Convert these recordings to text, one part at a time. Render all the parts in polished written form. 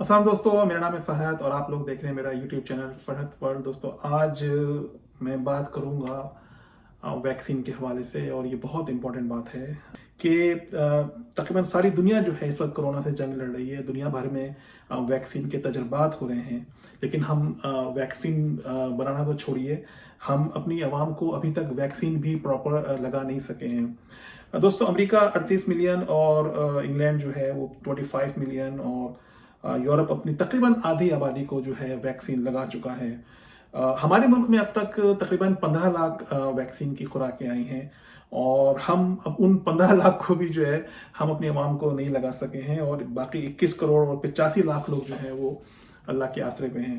अस्सलाम दोस्तों, मेरा नाम है फहद और आप लोग देख रहे हैं मेरा यूट्यूब चैनल फहद वर्ल्ड। दोस्तों, आज मैं बात करूंगा वैक्सीन के हवाले से, और ये बहुत इंपॉर्टेंट बात है कि तकरीबन सारी दुनिया जो है इस वक्त कोरोना से जंग लड़ रही है। दुनिया भर में वैक्सीन के तजर्बात हो रहे हैं, लेकिन हम वैक्सीन बनाना तो छोड़िए, हम अपनी आवाम को अभी तक वैक्सीन भी प्रॉपर लगा नहीं सके हैं। दोस्तों, अमेरिका 38 मिलियन और इंग्लैंड जो है वो 25 मिलियन, और यूरोप अपनी तकरीबन आधी आबादी को जो है वैक्सीन लगा चुका है। हमारे मुल्क में अब तक तकरीबन 15 लाख वैक्सीन की खुराकें आई हैं, और हम अब उन 15 लाख को भी जो है हम अपनी आवाम को नहीं लगा सके हैं, और बाकी 21 करोड़ और 85 लाख लोग जो हैं वो अल्लाह के आसरे पे हैं।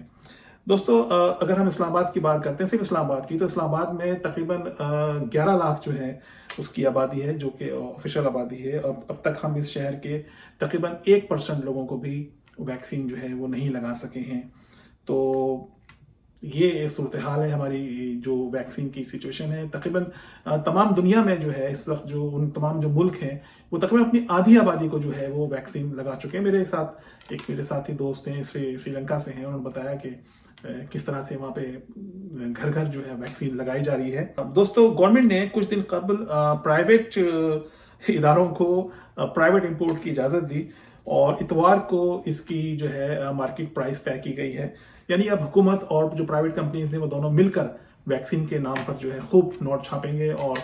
दोस्तों, अगर हम इस्लामाबाद की बात करते हैं, सिर्फ इस्लामाबाद की, तो इस्लामाबाद में तकरीबन 11 लाख जो है उसकी आबादी है, जो कि ऑफिशियल आबादी है। अब तक हम इस शहर के तकरीबन 1% लोगों को भी वैक्सीन जो है वो नहीं लगा सके हैं। तो ये सूरत हाल है हमारी, जो वैक्सीन की सिचुएशन है। तकरीबन तमाम दुनिया में जो है इस वक्त, जो उन तमाम जो मुल्क हैं वो तकरीबन अपनी आधी आबादी को जो है वो वैक्सीन लगा चुके हैं। मेरे साथी दोस्त हैं, श्रीलंका से हैं, उन्होंने बताया कि किस तरह से वहाँ पे घर घर जो है वैक्सीन लगाई जा रही है। दोस्तों, गवर्नमेंट ने कुछ दिन कबल प्राइवेट इदारों को प्राइवेट इंपोर्ट की इजाज़त दी, और इतवार को इसकी जो है मार्केट प्राइस तय की गई है। यानी अब हुकूमत और जो प्राइवेट कंपनीज हैं वो दोनों मिलकर वैक्सीन के नाम पर जो है खूब नोट छापेंगे। और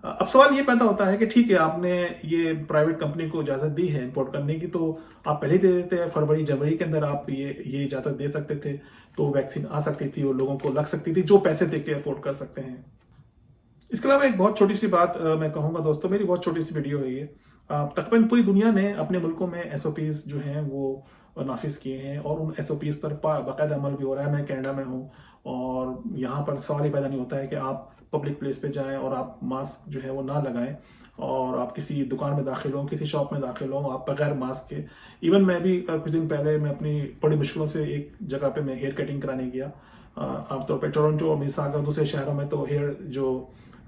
अब सवाल ये पैदा होता है कि ठीक है, आपने ये प्राइवेट कंपनी को इजाज़त दी है इंपोर्ट करने की, तो आप पहले ही दे देते हैं। फरवरी जनवरी के अंदर आप ये इजाज़त दे सकते थे, तो वैक्सीन आ सकती थी और लोगों को लग सकती थी जो पैसे दे के अफोर्ड कर सकते हैं। इसके अलावा एक बहुत छोटी सी बात मैं कहूँगा दोस्तों, मेरी बहुत छोटी सी वीडियो है ये। तकरीबन पूरी दुनिया ने अपने मुल्कों में SOPs जो हैं वो नाफिज किए हैं, और उन SOPs पर बाकायदा अमल भी हो रहा है। मैं कनाडा में हूँ, और यहाँ पर सवाल ही पैदा नहीं होता है कि आप पब्लिक प्लेस पे जाएं और आप मास्क जो है वो ना लगाएं, और आप किसी दुकान में दाखिल हों, किसी शॉप में दाखिल हों, आप बगैर मास्क के। इवन मैं भी कुछ दिन पहले मैं अपनी बड़ी मुश्किलों से एक जगह पे मैं हेयर कटिंग कराने गया। आमतौर पर टोरंटो और मिसागा दूसरे शहरों में तो हेयर जो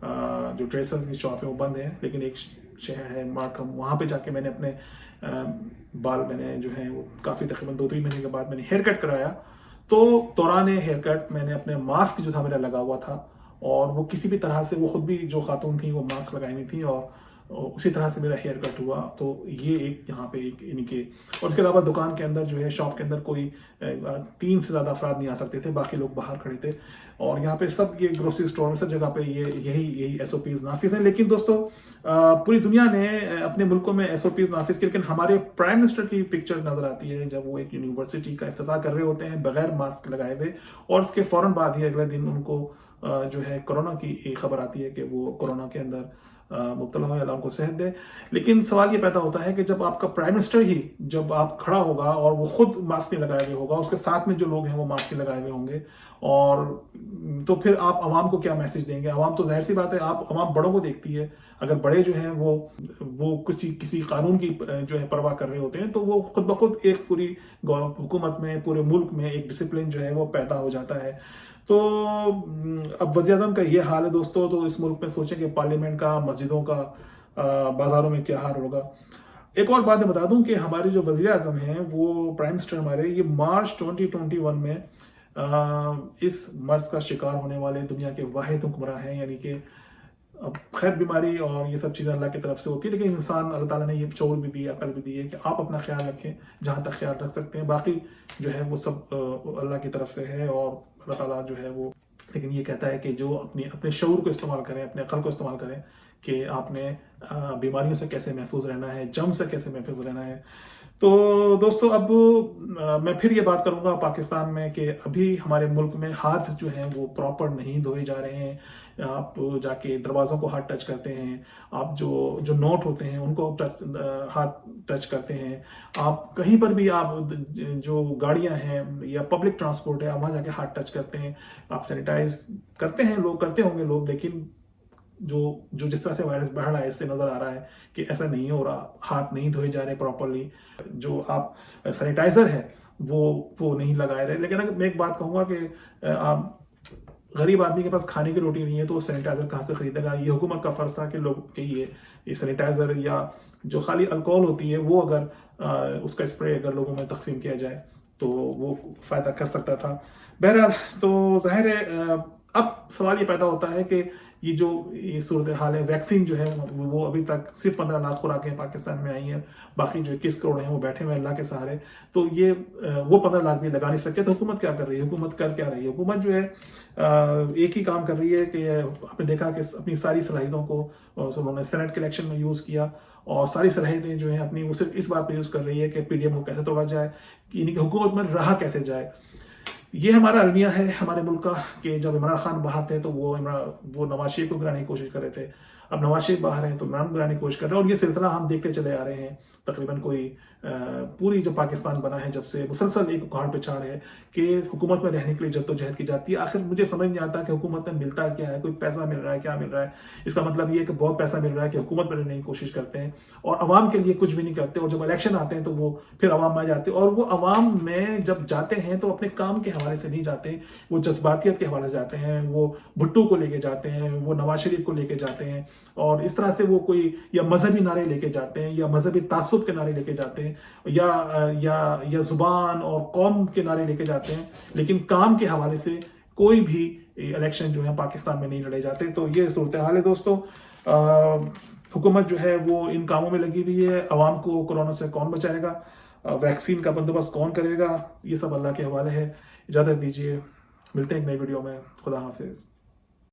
ड्रेसर्स की शॉप है वो बंद है, लेकिन एक शहर है मार्कम, वहाँ पे जाके मैंने अपने बाल मैंने जो है वो काफ़ी तकरीबन 2-3 महीने के बाद मैंने हेयर कट कराया। तो दौरान हेयर कट मैंने अपने मास्क जो था मेरा लगा हुआ था, और वो किसी भी तरह से, वो खुद भी जो खातून थी वो मास्क लगाई नहीं थी, और उसी तरह से मेरा हेयर कट हुआ। तो ये एक यहाँ पे एक इनके, और उसके अलावा दुकान के अंदर जो है शॉप के अंदर कोई 3 से ज़्यादा अफराद नहीं आ सकते थे, बाकी लोग बाहर खड़े थे। और यहाँ पे सब ये ग्रोसरी स्टोर में सब जगह पे यही SOPs नाफिज हैं। लेकिन दोस्तों, पूरी दुनिया ने अपने मुल्कों में SOPs नाफिज की, लेकिन हमारे प्राइम मिनिस्टर की पिक्चर नजर आती है जब वो एक यूनिवर्सिटी का इफ्तिताह कर रहे होते हैं बगैर मास्क लगाए हुए, और उसके फौरन बाद ही अगले दिन उनको जो है कोरोना की खबर आती है कि वो कोरोना के अंदर मुब्तला हो, अल्लाह उनको सेहत दे। लेकिन सवाल ये पैदा होता है कि जब आपका प्राइम मिनिस्टर ही, जब आप खड़ा होगा और वो खुद मास्क नहीं लगाए हुए होगा, उसके साथ में जो लोग हैं वो मास्क नहीं लगाए हुए होंगे, और तो फिर आप आवाम को क्या मैसेज देंगे? आवाम तो जाहिर सी बात है, आप आवाम बड़ों को देखती है। अगर बड़े जो हैं वो किसी कानून की जो है परवाह कर रहे होते हैं, तो वो खुद ब खुद एक पूरी हुकूमत में, पूरे मुल्क में एक डिसिप्लिन जो है वो पैदा हो जाता है। तो अब वज़ीर-ए-आज़म का ये हाल है दोस्तों, तो इस मुल्क में सोचें कि पार्लियामेंट का, मस्जिदों का, बाज़ारों में क्या हाल होगा। एक और बात मैं बता दूं कि हमारे जो वज़ीर-ए-आज़म हैं, वो प्राइम मिनिस्टर हमारे, ये मार्च 2021 में इस मर्ज का शिकार होने वाले दुनिया के वाहिद हुक्मरान हैं। यानी कि अब खैर, बीमारी और ये सब चीज़ें अल्लाह की तरफ से होती है, लेकिन इंसान, अल्लाह ताला ने ये शऊर भी दिया, अकल भी दी है कि आप अपना ख्याल रखें जहाँ तक ख्याल रख सकते हैं। बाकी जो है वो सब अल्लाह की तरफ से है, और अल्लाह ताला जो है वो, लेकिन ये कहता है कि जो अपने शऊर को इस्तेमाल करें, अपने अकल को इस्तेमाल करें कि आपने बीमारियों से कैसे महफूज रहना है, जम से कैसे महफूज रहना है। तो दोस्तों, अब मैं फिर ये बात करूंगा पाकिस्तान में कि अभी हमारे मुल्क में हाथ जो हैं वो प्रॉपर नहीं धोए जा रहे हैं। आप जाके दरवाज़ों को हाथ टच करते हैं, आप जो नोट होते हैं उनको हाथ टच करते हैं, आप कहीं पर भी, आप जो गाड़ियां हैं या पब्लिक ट्रांसपोर्ट है, आप वहाँ जाके हाथ टच करते हैं, आप सैनिटाइज करते हैं, लोग करते होंगे लोग, लेकिन जो जिस तरह से वायरस बढ़ रहा है, इससे नजर आ रहा है कि ऐसा नहीं हो रहा, हाथ नहीं धोए जा रहे प्रॉपरली, जो आप सैनिटाइजर है वो नहीं लगाए रहे। लेकिन अगर मैं एक बात कहूँगा कि आप غریب آدمی کے پاس کھانے کی روٹی نہیں ہے تو وہ سینیٹائزر کہاں سے خریدے گا؟ یہ حکومت کا فرض تھا کہ لوگ کہ یہ سینیٹائزر یا جو خالی الکوہول ہوتی ہے وہ اگر اس کا اسپرے اگر لوگوں میں تقسیم کیا جائے تو وہ فائدہ کر سکتا تھا. بہرحال تو ظاہر ہے اب سوال یہ پیدا ہوتا ہے کہ یہ صورتحال ہے، ویکسین جو ہے وہ ابھی تک صرف 15 لاکھ خوراکیں پاکستان میں آئی ہیں، باقی جو 21 کروڑ ہیں وہ بیٹھے ہوئے اللہ کے سہارے. تو یہ وہ 15 لاکھ بھی لگا نہیں سکتے. تو حکومت کیا کر رہی ہے؟ حکومت کر کیا رہی ہے؟ حکومت جو ہے ایک ہی کام کر رہی ہے کہ آپ نے دیکھا کہ اپنی ساری صلاحیتوں کو انہوں نے سینٹ کے الیکشن میں یوز کیا، اور ساری صلاحیتیں جو ہیں اپنی وہ صرف اس بات پہ یوز کر رہی ہے کہ پی ڈی ایم کو کیسے توڑا جائے، یعنی کہ حکومت میں رہا کیسے جائے. یہ ہمارا المیہ ہے ہمارے ملک کا کہ جب عمران خان باہر تھے تو وہ نواز شریف کو گرانے کی کوشش کر رہے تھے. اب نواز شریف باہر ہیں تو عمران گرانے کی کوشش کر رہے ہیں، اور یہ سلسلہ ہم دیکھتے چلے آ رہے ہیں. تقریباً کوئی پوری جو پاکستان بنا ہے جب سے مسلسل ایک اکھاڑ پہ چاڑ ہے کہ حکومت میں رہنے کے لیے جدوجہد کی جاتی ہے. آخر مجھے سمجھ نہیں آتا کہ حکومت میں ملتا کیا ہے، کوئی پیسہ مل رہا ہے، کیا مل رہا ہے. اس کا مطلب یہ ہے کہ بہت پیسہ مل رہا ہے کہ حکومت میں رہنے کی کوشش کرتے ہیں اور عوام کے لیے کچھ بھی نہیں کرتے، اور جب الیکشن آتے ہیں تو وہ پھر عوام میں جاتے ہیں، اور وہ عوام میں جب جاتے ہیں تو اپنے کام کے حوالے سے نہیں جاتے، وہ جذباتیت کے حوالے سے جاتے ہیں، وہ بھٹو کو لے کے جاتے ہیں، وہ نواز شریف کو لے کے جاتے ہیں، اور اس طرح سے وہ کوئی یا مذہبی نعرے لے کے جاتے ہیں یا مذہبی تعصب کے نعرے لے کے جاتے ہیں یا زبان اور قوم کے نعرے لے کے جاتے ہیں، لیکن کام کے حوالے سے کوئی بھی الیکشن جو ہے پاکستان میں نہیں لڑے جاتے. تو یہ صورتحال ہے دوستو. حکومت جو ہے وہ ان کاموں میں لگی ہوئی ہے. عوام کو کورونا سے کون بچائے گا؟ ویکسین کا بندوبست کون کرے گا؟ یہ سب اللہ کے حوالے ہے. اجازت دیجیے، ملتے ہیں ایک نئی ویڈیو میں. خدا حافظ.